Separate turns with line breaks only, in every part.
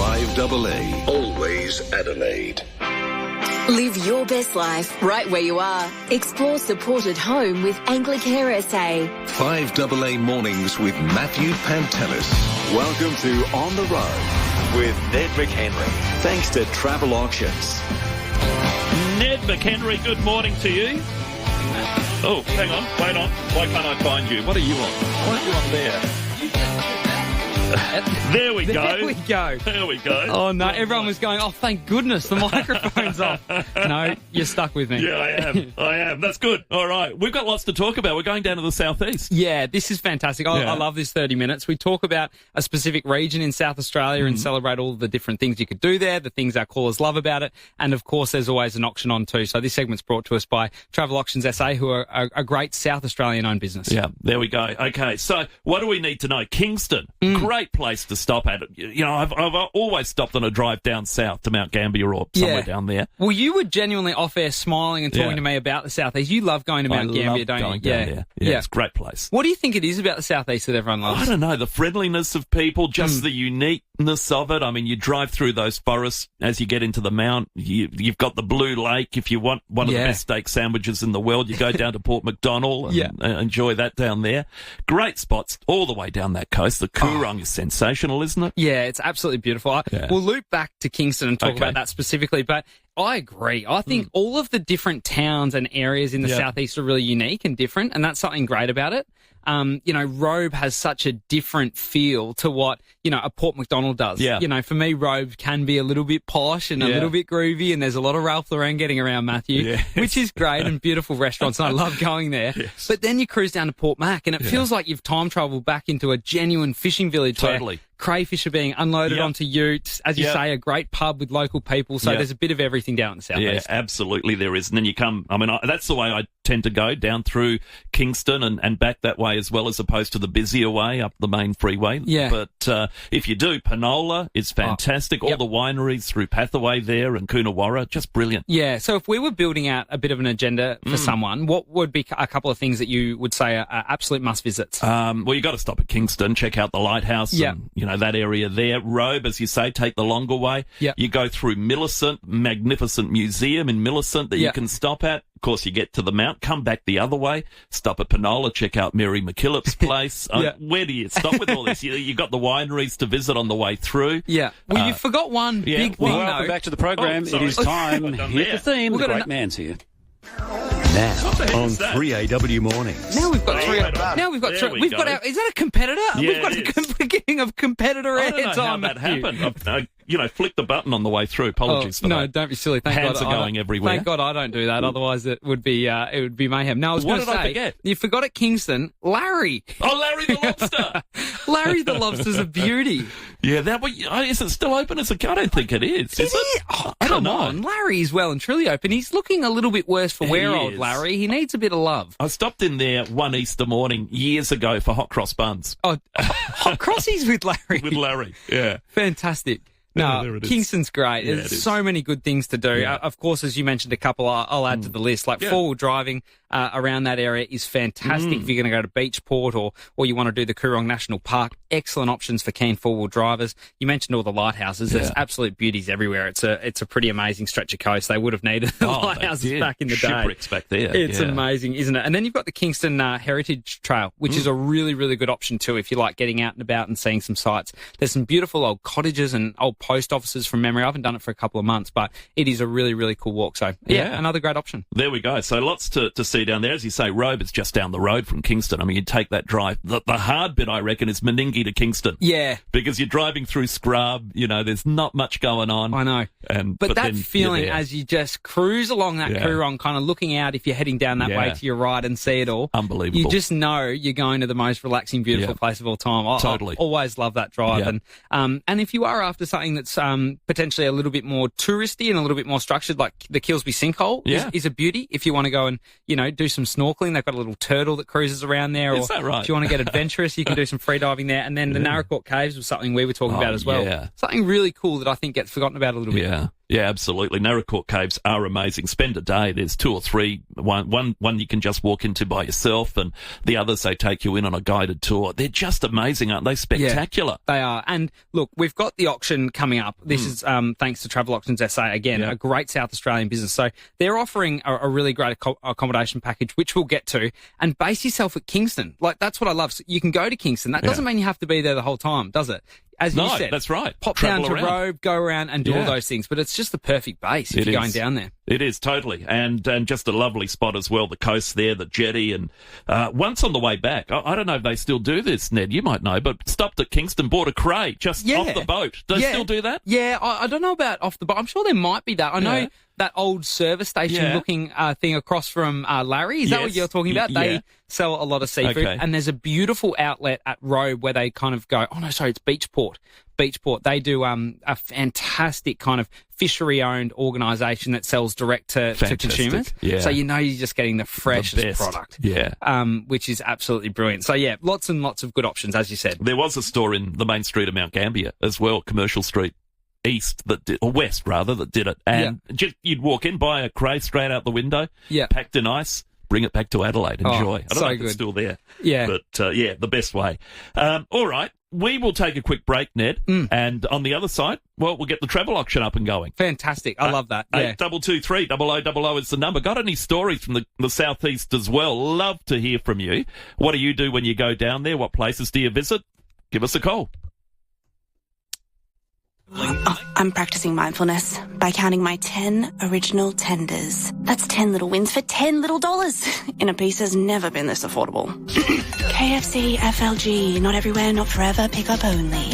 FIVEaa. Always Adelaide.
Live your best life right where you are. Explore supported home with Anglicare SA.
FIVEaa mornings with Matthew Pantelis.
Welcome to On the Road with Ned McHenry. Thanks to Travel Auctions.
Ned McHenry, good morning to you. Oh, hang on, wait on. Why can't I find you? What are you on? Why are you on there? There we go.
There we go.
There we go.
Oh, no. Everyone was going, oh, thank goodness the microphone's off. No, you're stuck with me.
Yeah, I am. That's good. All right. We've got lots to talk about. We're going down to the southeast.
Yeah, this is fantastic. I love this 30 minutes. We talk about a specific region in South Australia and celebrate all the different things you could do there, the things our callers love about it. And, of course, there's always an auction on too. So this segment's brought to us by Travel Auctions SA, who are a great South Australian-owned business.
Yeah, there we go. Okay, so what do we need to know? Kingston, great place to stop at. You know, I've always stopped on a drive down south to Mount Gambier or somewhere down there.
Well, you were genuinely off air smiling and talking to me about the southeast. You love going to Mount Gambier, don't you?
Yeah, it's a great place.
What do you think it is about the southeast that everyone loves?
I don't know, the friendliness of people, just the uniqueness of it. I mean, you drive through those forests as you get into the mount. You've got the Blue Lake. If you want one of the best steak sandwiches in the world, you go down to Port MacDonald and enjoy that down there. Great spots all the way down that coast. The Coorong is sensational, isn't it?
Yeah, it's absolutely beautiful. We'll loop back to Kingston and talk about that specifically, but I agree. I think all of the different towns and areas in the southeast are really unique and different, and that's something great about it. You know, Robe has such a different feel to what, you know, a Port MacDonald does. Yeah. You know, for me, Robe can be a little bit posh and a little bit groovy, and there's a lot of Ralph Lauren getting around, Matthew, which is great, and beautiful restaurants, and I love going there. Yes. But then you cruise down to Port Mac, and it feels like you've time travelled back into a genuine fishing village where crayfish are being unloaded onto utes. As you say, a great pub with local people. So there's a bit of everything down in the southeast. Yeah,
absolutely there is. And then you come, I mean, that's the way I tend to go, down through Kingston and back that way as well, as opposed to the busier way up the main freeway. Yeah. But if you do, Penola is fantastic. All the wineries through Pathaway there and Coonawarra, just brilliant. Yeah.
So if we were building out a bit of an agenda for someone, what would be a couple of things that you would say are absolute must visits?
Well, you got to stop at Kingston, check out the lighthouse. Yeah. And, you know, that area there. Robe, as you say, take the longer way. Yep. You go through Millicent, magnificent museum in Millicent that you can stop at. Of course, you get to the mount, come back the other way, stop at Penola, check out Mary McKillop's place. Where do you stop with all this? You got the wineries to visit on the way through. Yeah.
Well, you forgot one big thing,
welcome back to the program. It is time. Hit the theme. The great man's here. Now on 3AW Mornings.
Now we've got three. Now we've got three. We've got our. Is that a competitor?
Yeah,
we've got a beginning of competitor ads on.
I don't know how that happened. You know, flick the button on the way through. Apologies for that.
No, don't be silly. Thank
Hands
God
are going everywhere.
Thank God I don't do that. Otherwise, it would be mayhem. Now, I was going to say,
I forget?
You forgot at Kingston, Larry.
Oh, Larry the Lobster.
Larry the Lobster's a beauty.
Yeah, is it still open? I don't think it is. Is it?
Oh, come on. Larry's well and truly open. He's looking a little bit worse for wear, old Larry. He needs a bit of love.
I stopped in there one Easter morning years ago for hot cross buns.
Oh, hot crossies with Larry.
With Larry, yeah.
Fantastic. No, Kingston's great. Yeah, there's so many good things to do. Yeah. Of course, as you mentioned a couple, I'll add to the list. Like four-wheel driving around that area is fantastic. If you're going to go to Beachport or you want to do the Coorong National Park, excellent options for keen four-wheel drivers. You mentioned all the lighthouses. There's absolute beauties everywhere. It's a pretty amazing stretch of coast. They would have needed the lighthouses back in the day.
Shipwrecks back there.
It's amazing, isn't it? And then you've got the Kingston Heritage Trail, which is a really, really good option too if you like getting out and about and seeing some sights. There's some beautiful old cottages and old post offices from memory. I haven't done it for a couple of months, but it is a really, really cool walk. So, another great option.
There we go. So lots to see down there. As you say, Robe is just down the road from Kingston. I mean, you take that drive. The hard bit, I reckon, is Meningie to Kingston.
Yeah.
Because you're driving through scrub, you know, there's not much going on.
I know. But that feeling as you just cruise along that Coorong, kind of looking out if you're heading down that way to your right and see it all.
Unbelievable.
You just know you're going to the most relaxing, beautiful place of all time.
Totally.
I always love that drive. And if you are after something that's potentially a little bit more touristy and a little bit more structured, like the Kilsby Sinkhole is a beauty. If you want to go and, you know, do some snorkeling, they've got a little turtle that cruises around there.
Is that right?
If you want to get adventurous, you can do some free diving there. And then the Narracourt Caves was something we were talking about as well.
Yeah.
Something really cool that I think gets forgotten about a little bit.
Yeah. Yeah, absolutely. Naracoorte Caves are amazing. Spend a day. There's 2 or 3. One you can just walk into by yourself, and the others they take you in on a guided tour. They're just amazing, aren't they? Spectacular.
Yeah, they are. And look, we've got the auction coming up. This is thanks to Travel Auctions SA, again, a great South Australian business. So they're offering a really great accommodation package, which we'll get to, and base yourself at Kingston. Like, that's what I love. So you can go to Kingston. That doesn't mean you have to be there the whole time, does it? As you said,
that's right.
Pop down to Robe, go around and do all those things. But it's just the perfect base if you're going down there.
It is, totally. And just a lovely spot as well. The coast there, the jetty. And once on the way back, I don't know if they still do this, Ned. You might know, but stopped at Kingston, bought a cray just off the boat. Do they still do that?
Yeah, I don't know about off the boat. I'm sure there might be that. I know that old service station looking thing across from Larry. Is that what you're talking about? They sell a lot of seafood. Okay. And there's a beautiful outlet at Robe where they kind of go, it's Beachport. They do a fantastic kind of fishery-owned organisation that sells direct to consumers. Yeah. So you're just getting the freshest product. Yeah. Which is absolutely brilliant. So, lots and lots of good options, as you said.
There was a store in the main street of Mount Gambier as well, Commercial Street East, west rather, that did it. And just you'd walk in, buy a cray straight out the window, packed in ice, bring it back to Adelaide. Enjoy. I don't know if it's still there. Yeah. But, the best way. All right. We will take a quick break, Ned, and on the other side, we'll get the travel auction up and going.
Fantastic. I love that.
8223 0000 is the number. Got any stories from the southeast as well? Love to hear from you. What do you do when you go down there? What places do you visit? Give us a call.
I'm practicing mindfulness by counting my 10 original tenders. That's 10 little wins for $10 little. In a piece has never been this affordable. KFC, FLG, not everywhere, not forever, pick up only.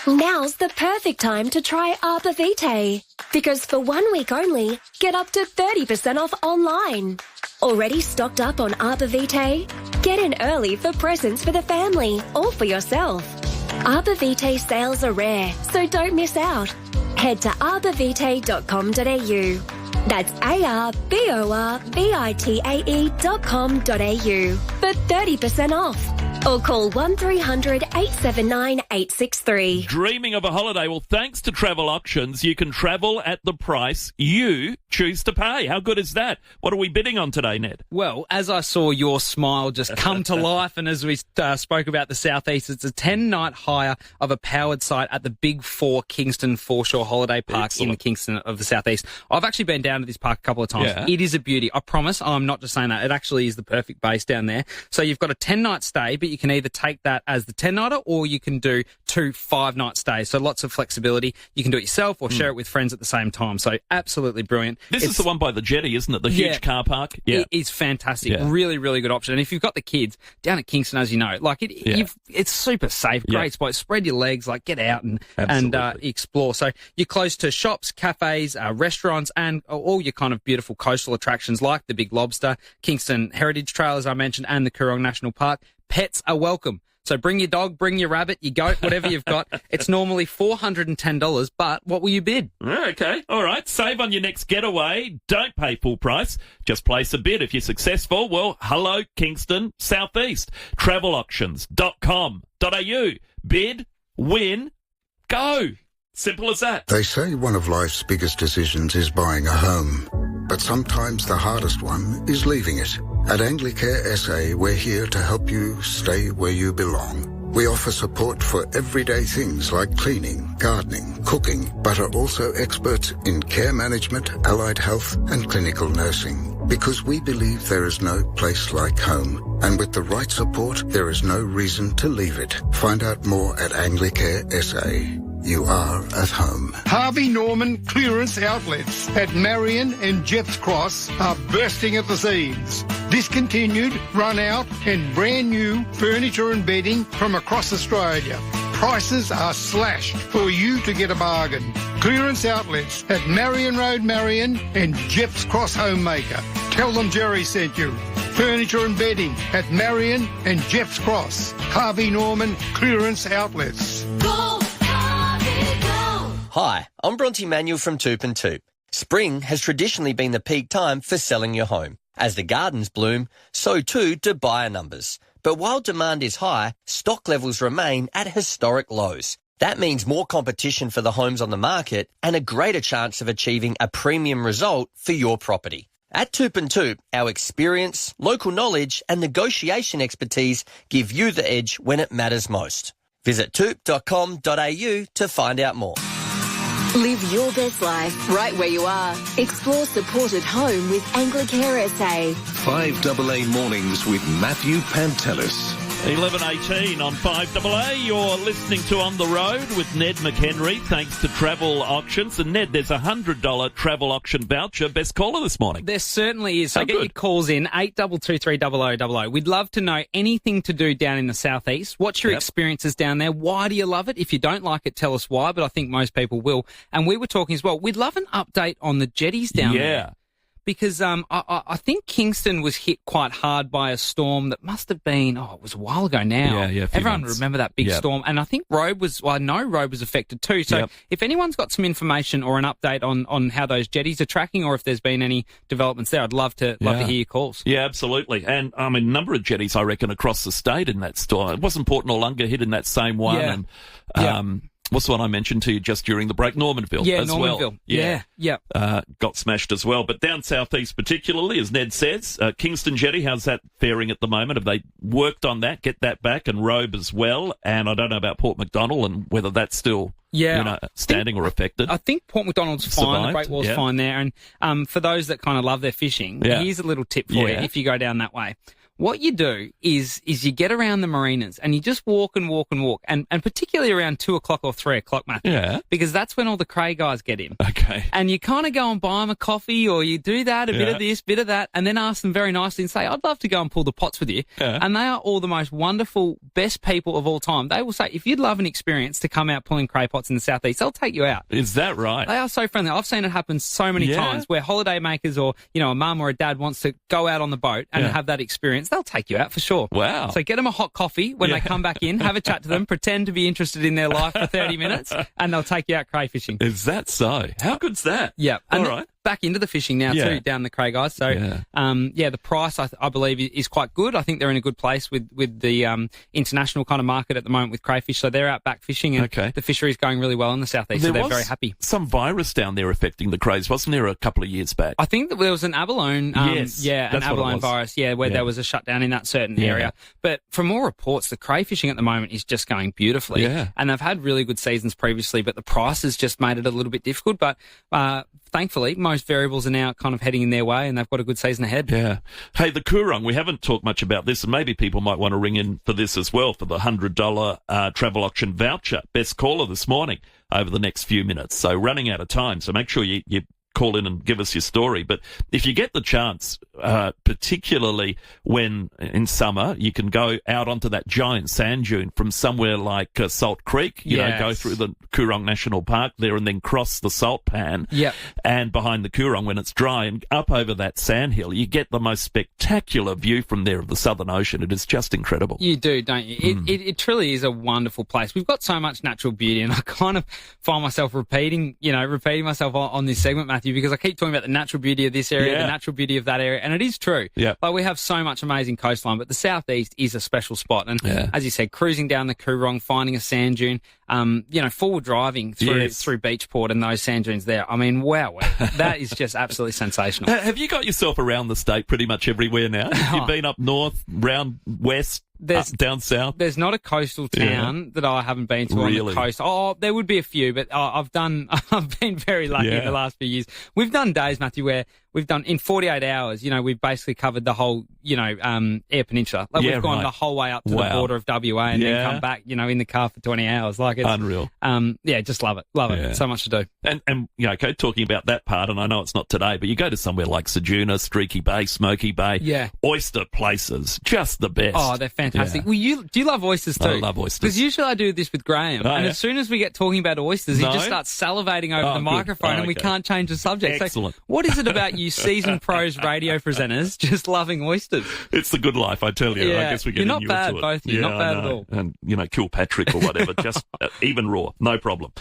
Now's the perfect time to try FIVEaa. Because for 1 week only, get up to 30% off online. Already stocked up on FIVEaa? Get in early for presents for the family or for yourself. FIVEaa sales are rare, so don't miss out. Head to FIVEaa.com.au. That's ARBORVITAE.com.au for 30% off. Or call 1300 879 863.
Dreaming of a holiday? Well, thanks to Travel Auctions, you can travel at the price you choose to pay. How good is that? What are we bidding on today, Ned?
Well, as I saw your smile just come to life, and as we spoke about the southeast, it's a 10-night hire of a powered site at the Big 4 Kingston Foreshore Holiday Park in the Kingston of the southeast. I've actually been down to this park a couple of times. Yeah. It is a beauty. I promise. I'm not just saying that. It actually is the perfect base down there. So you've got a 10-night stay, but you can either take that as the 10-nighter or you can do 2 5-night stays. So lots of flexibility. You can do it yourself or share it with friends at the same time. So absolutely brilliant.
This is the one by the jetty, isn't it? The huge car park. Yeah.
It is fantastic. Yeah. Really, really good option. And if you've got the kids down at Kingston, as you know, it's super safe. Great spot. Spread your legs, get out and explore. So you're close to shops, cafes, restaurants, and all your kind of beautiful coastal attractions like the Big Lobster, Kingston Heritage Trail, as I mentioned, and the Coorong National Park. Pets are welcome. So bring your dog, bring your rabbit, your goat, whatever you've got. It's normally $410, but what will you bid?
Okay, all right. Save on your next getaway. Don't pay full price. Just place a bid. If you're successful, well, hello, Kingston, Southeast. Travelauctions.com.au. Bid, win, go. Simple as that.
They say one of life's biggest decisions is buying a home, but sometimes the hardest one is leaving it. At Anglicare SA, we're here to help you stay where you belong. We offer support for everyday things like cleaning, gardening, cooking, but are also experts in care management, allied health, and clinical nursing. Because we believe there is no place like home. And with the right support, there is no reason to leave it. Find out more at Anglicare SA. You are at home.
Harvey Norman clearance outlets at Marion and Jeffs Cross are bursting at the seams. Discontinued, run out, and brand new furniture and bedding from across Australia. Prices are slashed for you to get a bargain. Clearance outlets at Marion Road, Marion, and Jeffs Cross Homemaker. Tell them Jerry sent you. Furniture and bedding at Marion and Jeffs Cross. Harvey Norman Clearance Outlets.
Go, Harvey, go! Hi, I'm Bronte Manuel from Toop and Toop. Spring has traditionally been the peak time for selling your home. As the gardens bloom, so too do buyer numbers. But while demand is high, stock levels remain at historic lows. That means more competition for the homes on the market and a greater chance of achieving a premium result for your property. At Toop and Toop, our experience, local knowledge and negotiation expertise give you the edge when it matters most. Visit toop.com.au to find out more.
Live your best life right where you are. Explore supported home with Anglicare SA.
5AA Mornings with Matthew Pantelis.
11:18 on 5AA. You're listening to On the Road with Ned McHenry, thanks to Travel Auctions. And Ned, there's a $100 travel auction voucher. Best caller this morning.
There certainly is. So get your calls in, 82230000. We'd love to know anything to do down in the southeast. What's your experiences down there? Why do you love it? If you don't like it, tell us why, but I think most people will. And we were talking as well, we'd love an update on the jetties down there. Because I think Kingston was hit quite hard by a storm that must have been, it was a while ago now.
Yeah,
everyone would remember that big storm. And I think Robe was affected too. So if anyone's got some information or an update on how those jetties are tracking or if there's been any developments there, I'd love to hear your calls.
Yeah, absolutely. And I mean, a number of jetties, I reckon, across the state in that storm. It wasn't Port Noarlunga hit in that same one. And, what's the one I mentioned to you just during the break? Normanville as well. Got smashed as well. But down southeast particularly, as Ned says, Kingston Jetty, how's that faring at the moment? Have they worked on that, get that back, and Robe as well? And I don't know about Port MacDonald and whether that's still standing or affected.
I think Port MacDonald's fine. The Great Wall's fine there. And for those that kind of love their fishing, here's a little tip for you if you go down that way. What you do is you get around the marinas and you just walk and walk and walk, and particularly around 2 o'clock or 3 o'clock, Matthew, because that's when all the cray guys get in.
Okay.
And you kind of go and buy them a coffee, or you do that, a bit of this, bit of that, and then ask them very nicely and say, I'd love to go and pull the pots with you. Yeah. And they are all the most wonderful, best people of all time. They will say, if you'd love an experience to come out pulling cray pots in the southeast, they'll take you out.
Is that right?
They are so friendly. I've seen it happen so many times where holiday makers or, a mum or a dad wants to go out on the boat and have that experience. They'll take you out for sure.
Wow.
So get them a hot coffee when they come back in, have a chat to them, pretend to be interested in their life for 30 minutes, and they'll take you out crayfishing.
Is that so? How good's that?
Yeah.
All right.
Back into the fishing now too, down the cray guys. So, the price I believe is quite good. I think they're in a good place with the international kind of market at the moment with crayfish. So they're out back fishing, and the fishery's going really well in the southeast. So they're very happy.
Some virus down there affecting the crays, wasn't there, a couple of years back?
I think that there was an abalone, an abalone virus, where there was a shutdown in that certain area. But from all reports, the crayfishing at the moment is just going beautifully. Yeah. And they've had really good seasons previously, but the price has just made it a little bit difficult. But thankfully, most variables are now kind of heading in their way, and they've got a good season ahead.
Yeah. Hey, the Coorong, we haven't talked much about this, and maybe people might want to ring in for this as well, for the $100 travel auction voucher. Best caller this morning over the next few minutes. So running out of time, so make sure you call in and give us your story. But if you get the chance, particularly when in summer, you can go out onto that giant sand dune from somewhere like Salt Creek, you know, go through the Coorong National Park there and then cross the salt pan.
Yep.
And behind the Coorong when it's dry and up over that sandhill, you get the most spectacular view from there of the Southern Ocean. It is just incredible.
You do, don't you? It truly is a wonderful place. We've got so much natural beauty, and I kind of find myself repeating myself on this segment, Matthew, because I keep talking about the natural beauty of this area, the natural beauty of that area, and it is true.
Yeah.
Like, we have so much amazing coastline, but the southeast is a special spot. And as you said, cruising down the Coorong, finding a sand dune, forward driving through Beachport and those sand dunes there. I mean, wow, that is just absolutely sensational.
Have you got yourself around the state pretty much everywhere now? Have you been up north, round west? Down south?
There's not a coastal town that I haven't been to on the coast. Oh, there would be a few, but I've been very lucky in the last few years. We've done days, Matthew, where we've done in 48 hours, we've basically covered the whole, Eyre Peninsula. Like, we've gone the whole way up to the border of WA and then come back, in the car for 20 hours. Like, it's
unreal.
Just love it. Love it. So much to do.
And talking about that part, and I know it's not today, but you go to somewhere like Sejuna, Streaky Bay, Smoky Bay, oyster places, just the best.
Oh, they're fantastic. Well, do you love oysters too?
I love oysters.
Because usually I do this with Graham, and as soon as we get talking about oysters, he just starts salivating over the microphone, and we can't change the subject.
Excellent.
So what is it about you you seasoned pros radio presenters just loving oysters.
It's the good life, I tell you.
Yeah.
I guess we're getting
You're not
you
bad,
into it.
both of you. Not bad at all.
And, Kilpatrick or whatever, just even raw, no problem.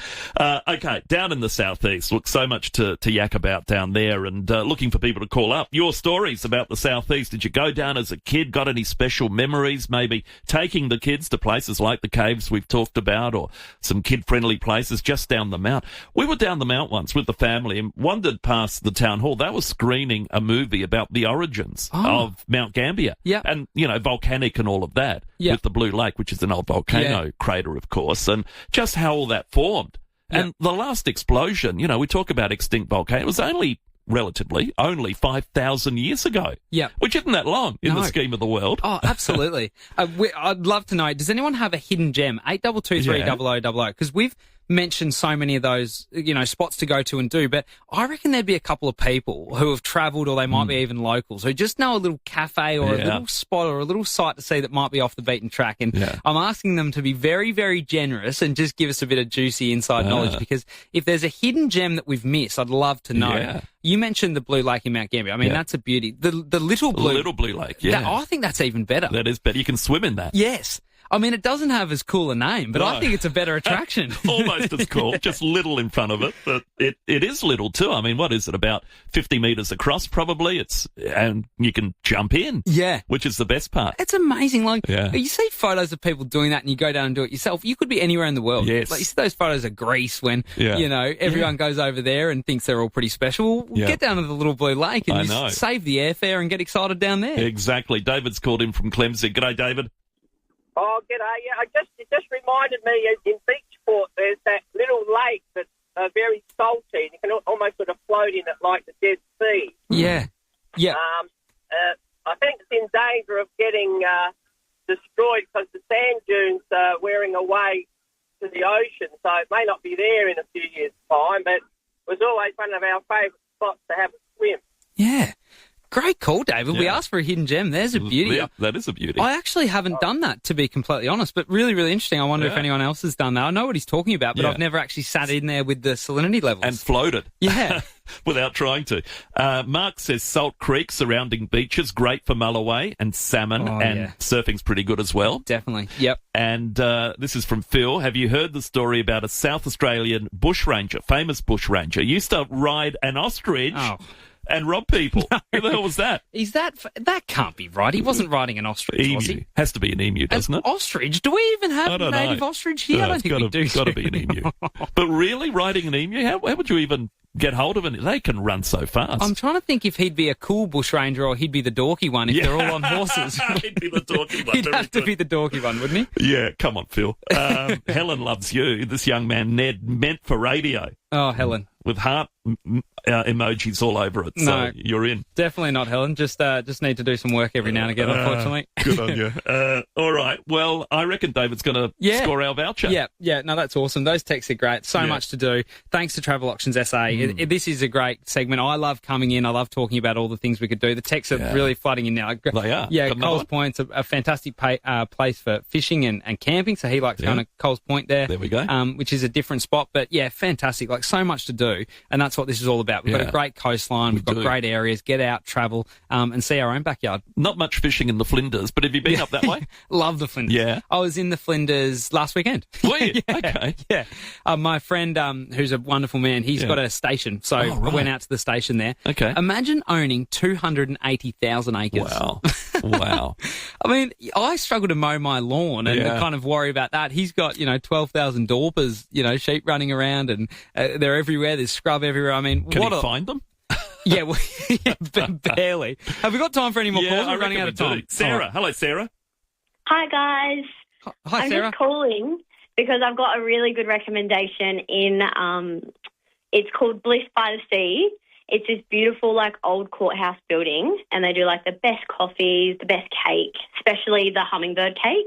Okay, down in the southeast, look, so much to yak about down there, and looking for people to call up. Your stories about the southeast. Did you go down as a kid? Got any special memories? Maybe taking the kids to places like the caves we've talked about, or some kid-friendly places just down the mount. We were down the mount once with the family and wandered past the town hall. They were screening a movie about the origins of Mount Gambier.
Yeah.
And, volcanic and all of that with the Blue Lake, which is an old volcano crater, of course, and just how all that formed. Yeah. And the last explosion, we talk about extinct volcano, it was only 5,000 years ago.
Yeah.
Which isn't that long in the scheme of the world.
Oh, absolutely. I'd love to know, does anyone have a hidden gem? 8223 because we've mentioned so many of those, spots to go to and do, but I reckon there'd be a couple of people who have travelled, or they might be even locals, who just know a little cafe or a little spot or a little site to see that might be off the beaten track. And I'm asking them to be very, very generous and just give us a bit of juicy inside knowledge, because if there's a hidden gem that we've missed, I'd love to know. Yeah. You mentioned the Blue Lake in Mount Gambier. I mean, that's a beauty. The little Blue
Lake, yeah.
I think that's even better.
That is better. You can swim in that.
Yes. I mean, it doesn't have as cool a name, but I think it's a better attraction.
Almost as cool, just little in front of it. But it is little too. I mean, what is it, about 50 metres across probably? And you can jump in.
Yeah.
Which is the best part.
It's amazing. You see photos of people doing that and you go down and do it yourself. You could be anywhere in the world.
Yes.
Like, you see those photos of Greece when, everyone goes over there and thinks they're all pretty special. Get down to the little Blue Lake and save the airfare and get excited down there.
Exactly. David's called in from Clemson. G'day, David.
Oh, g'day. Yeah, it just reminded me in Beachport, there's that little lake that's very salty. You can almost sort of float in it like the Dead Sea.
Yeah. Yeah.
I think it's in danger of getting destroyed because the sand dunes are wearing away to the ocean. So it may not be there in a few years' time, but it was always one of our favourite spots to have a swim.
Yeah. Great call, David. Yeah. We asked for a hidden gem. There's a beauty.
Yeah, that is a beauty.
I actually haven't done that, to be completely honest, but really, really interesting. I wonder if anyone else has done that. I know what he's talking about, but I've never actually sat in there with the salinity levels.
And floated.
Yeah.
Without trying to. Mark says Salt Creek, surrounding beaches, great for mulloway and salmon, surfing's pretty good as well.
Definitely. Yep.
And this is from Phil. Have you heard the story about a South Australian bushranger, famous bushranger, used to ride an ostrich and rob people? No. Who the hell was that?
That can't be right. He wasn't riding an ostrich,
emu.
Was he?
Has to be an emu, doesn't it?
Ostrich? Do we even have a native ostrich here? I don't think we do.
It's got to be an emu. But really, riding an emu? How would you even get hold of it? They can run so fast.
I'm trying to think if he'd be a cool bushranger or he'd be the dorky one if they're all on horses.
He'd be the dorky one.
He'd have to be the dorky one, wouldn't
he? Yeah, come on, Phil. Helen loves you. This young man, Ned, meant for radio.
Oh, Helen.
With heart emojis all over it, so you're in.
Definitely not, Helen. Just need to do some work every now and again, unfortunately.
Good on you. All right. Well, I reckon David's going to score our voucher.
Yeah. No, that's awesome. Those texts are great. So much to do. Thanks to Travel Auctions SA. This is a great segment. I love coming in. I love talking about all the things we could do. The texts are really flooding in now.
They are.
Yeah, Coles Point's a fantastic place for fishing and camping, so he likes going to Coles Point there.
There we go.
Which is a different spot, but fantastic. Like, so much to do, and that's what this is all about. We've got a great coastline. We've got great areas. Get out, travel, and see our own backyard.
Not much fishing in the Flinders, but have you been up that way?
Love the Flinders.
Yeah.
I was in the Flinders last weekend.
Were you? Okay.
Yeah. My friend, who's a wonderful man, he's got a station, so I went out to the station there.
Okay.
Imagine owning 280,000 acres.
Wow. Wow.
I mean, I struggle to mow my lawn and kind of worry about that. He's got, 12,000 dorpers, sheep running around, and they're everywhere. There's scrub everywhere. I mean,
Can he find them?
Yeah, barely. Have we got time for any more calls? We're running out of time.
Sarah. Hello, Sarah.
Hi, guys.
Hi, Sarah.
I'm just calling because I've got a really good recommendation it's called Bliss by the Sea. It's this beautiful, old courthouse building, and they do, the best coffees, the best cake, especially the hummingbird cake.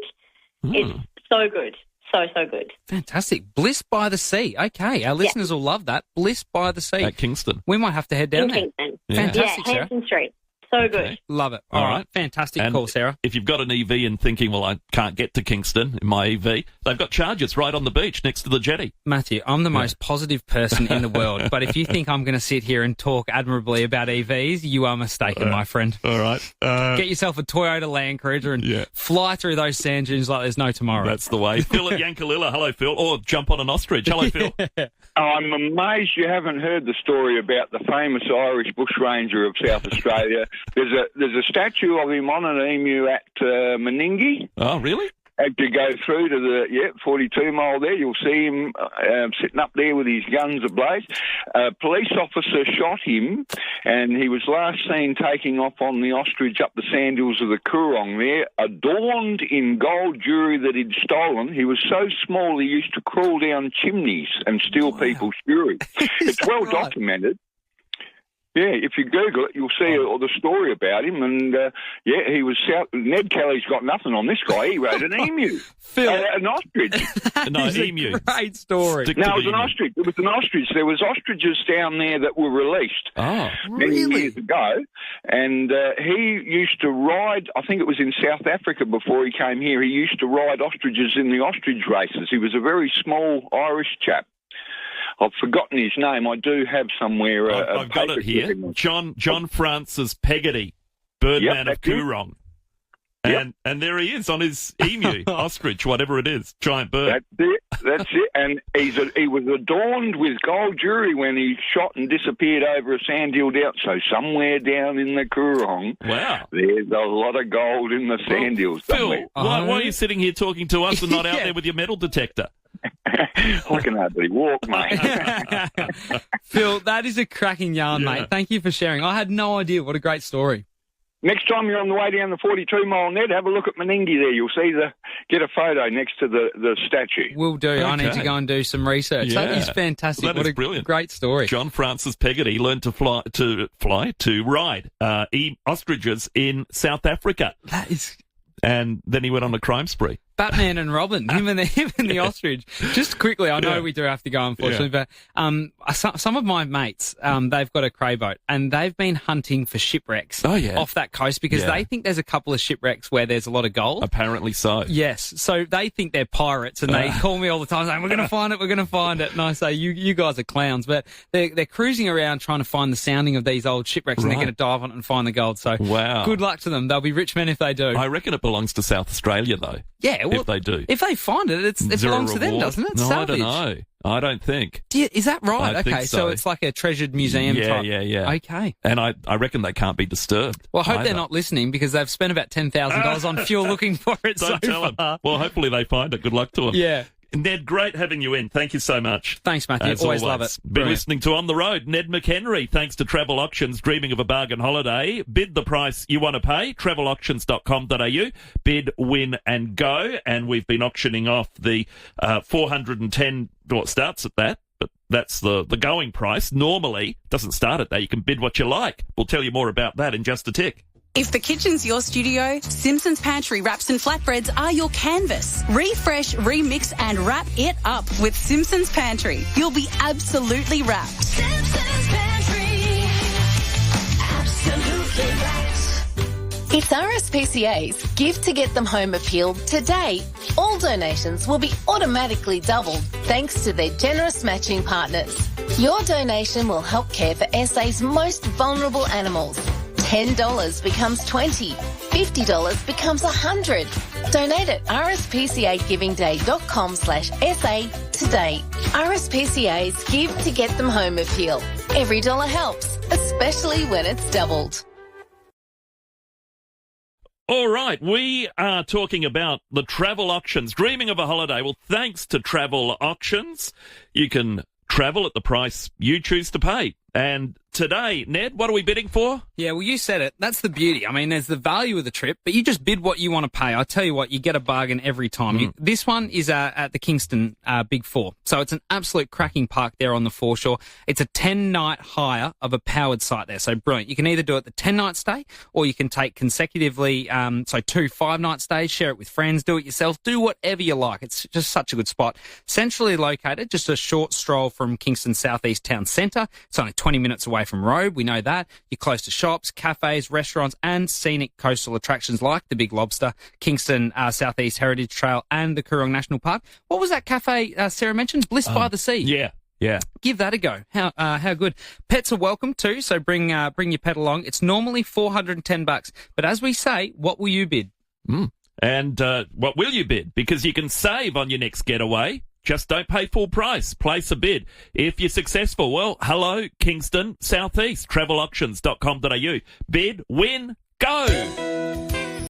It's so good. So good.
Fantastic. Bliss by the Sea. Okay, our listeners will love that. Bliss by the Sea.
At Kingston.
We might have to head down there.
Kingston.
Fantastic,
Hampton Street. So good.
Love it. All right. Fantastic call, Sarah.
If you've got an EV and thinking, well, I can't get to Kingston in my EV, they've got chargers right on the beach next to the jetty.
Matthew, I'm the most positive person in the world, but if you think I'm going to sit here and talk admirably about EVs, you are mistaken, my friend.
All right.
Get yourself a Toyota Land Cruiser and fly through those sand dunes like there's no tomorrow.
That's the way. Phil at Yankalilla. Hello, Phil. Or jump on an ostrich. Hello, Phil.
I'm amazed you haven't heard the story about the famous Irish bushranger of South Australia. There's a statue of him on an emu at Meningie.
Oh, really?
As you go through to the 42 mile there, you'll see him sitting up there with his guns ablaze. A police officer shot him, and he was last seen taking off on the ostrich up the sand hills of the Coorong there, adorned in gold jewellery that he'd stolen. He was so small he used to crawl down chimneys and steal people's jewellery. It's well documented. Yeah, if you Google it, you'll see all the story about him. And, he was Ned Kelly's got nothing on this guy. He rode an emu.
Phil.
An ostrich.
No, emu.
Great story.
No, it was an ostrich. It was an ostrich. There was ostriches down there that were released many years ago. And he used to ride, I think it was in South Africa before he came here, he used to ride ostriches in the ostrich races. He was a very small Irish chap. I've forgotten his name. I do have somewhere.
I've got it here. John Francis Peggotty, Birdman of Coorong. And there he is on his emu, ostrich, whatever it is, giant bird.
That's it. And he was adorned with gold jewellery when he shot and disappeared over a sand hill down. So somewhere down in the Coorong, there's a lot of gold in the sand hills.
Phil, why are you sitting here talking to us and not out there with your metal detector?
I can hardly walk, mate.
Phil, that is a cracking yarn, mate. Thank you for sharing. I had no idea. What a great story.
Next time you're on the way down the 42 mile, Ned, have a look at Meningie there. You'll see get a photo next to the statue.
Will do. Okay. I need to go and do some research. Yeah. That is fantastic.
Well, that is brilliant.
Great story.
John Francis Peggotty learned to ride ostriches in South Africa.
That is...
And then he went on a crime spree.
Batman and Robin, him and the ostrich. Just quickly, I know we do have to go, unfortunately, but some of my mates, they've got a cray boat, and they've been hunting for shipwrecks off that coast because they think there's a couple of shipwrecks where there's a lot of gold.
Apparently so.
Yes. So they think they're pirates, and they call me all the time saying, we're going to find it, we're going to find it. And I say, you guys are clowns. But they're cruising around trying to find the sounding of these old shipwrecks, and they're going to dive on it and find the gold. So good luck to them. They'll be rich men if they do.
I reckon it belongs to South Australia, though.
Yeah, well,
if they do.
If they find it, it belongs to them, doesn't it?
No,
Salvage.
I don't know. I don't think.
Is that right?
I think
so it's like a treasured museum type.
Yeah.
Okay.
And I reckon they can't be disturbed.
Well, I hope they're not listening because they've spent about $10,000 on fuel looking for it
Don't tell them. Well, hopefully they find it. Good luck to them.
Yeah.
Ned, great having you in. Thank you so much.
Thanks, Matthew. Always love it.
Been listening to On the Road, Ned McHenry. Thanks to Travel Auctions, dreaming of a bargain holiday. Bid the price you want to pay. Travelauctions.com.au. Bid, win and go. And we've been auctioning off the 410, well, it starts at that. But that's the going price. Normally, doesn't start at that. You can bid what you like. We'll tell you more about that in just a tick.
If the kitchen's your studio, Simpson's Pantry wraps and flatbreads are your canvas. Refresh, remix and wrap it up with Simpson's Pantry. You'll be absolutely wrapped. Simpson's Pantry.
Absolutely wrapped. It's RSPCA's Give to Get Them Home appeal today. All donations will be automatically doubled thanks to their generous matching partners. Your donation will help care for SA's most vulnerable animals. $10 becomes $20, $50 becomes $100. Donate at rspcagivingday.com/SA today. RSPCA's Give to Get Them Home appeal. Every dollar helps, especially when it's doubled.
All right, we are talking about the travel auctions. Dreaming of a holiday? Well, thanks to Travel Auctions, you can travel at the price you choose to pay. And today, Ned, what are we bidding for?
Yeah, well, you said it. That's the beauty. I mean, there's the value of the trip, but you just bid what you want to pay. I tell you what, you get a bargain every time. This one is at the Kingston Big Four. So it's an absolute cracking park there on the foreshore. It's a 10-night hire of a powered site there. So brilliant. You can either do it the 10-night stay or you can take consecutively, 2 5-night stays, share it with friends, do it yourself, do whatever you like. It's just such a good spot. Centrally located, just a short stroll from Kingston Southeast Town Centre. It's only 20 minutes away from Robe. We know that. You're close to shops, cafes, restaurants, and scenic coastal attractions like the Big Lobster, Kingston Southeast Heritage Trail, and the Coorong National Park. What was that cafe Sarah mentioned? Bliss by the Sea.
Yeah.
Give that a go. How good. Pets are welcome too, so bring your pet along. It's normally $410, but as we say, what will you bid?
And what will you bid? Because you can save on your next getaway. Just don't pay full price. Place a bid. If you're successful, well, hello, Kingston, Southeast, travelauctions.com.au. Bid, win, go!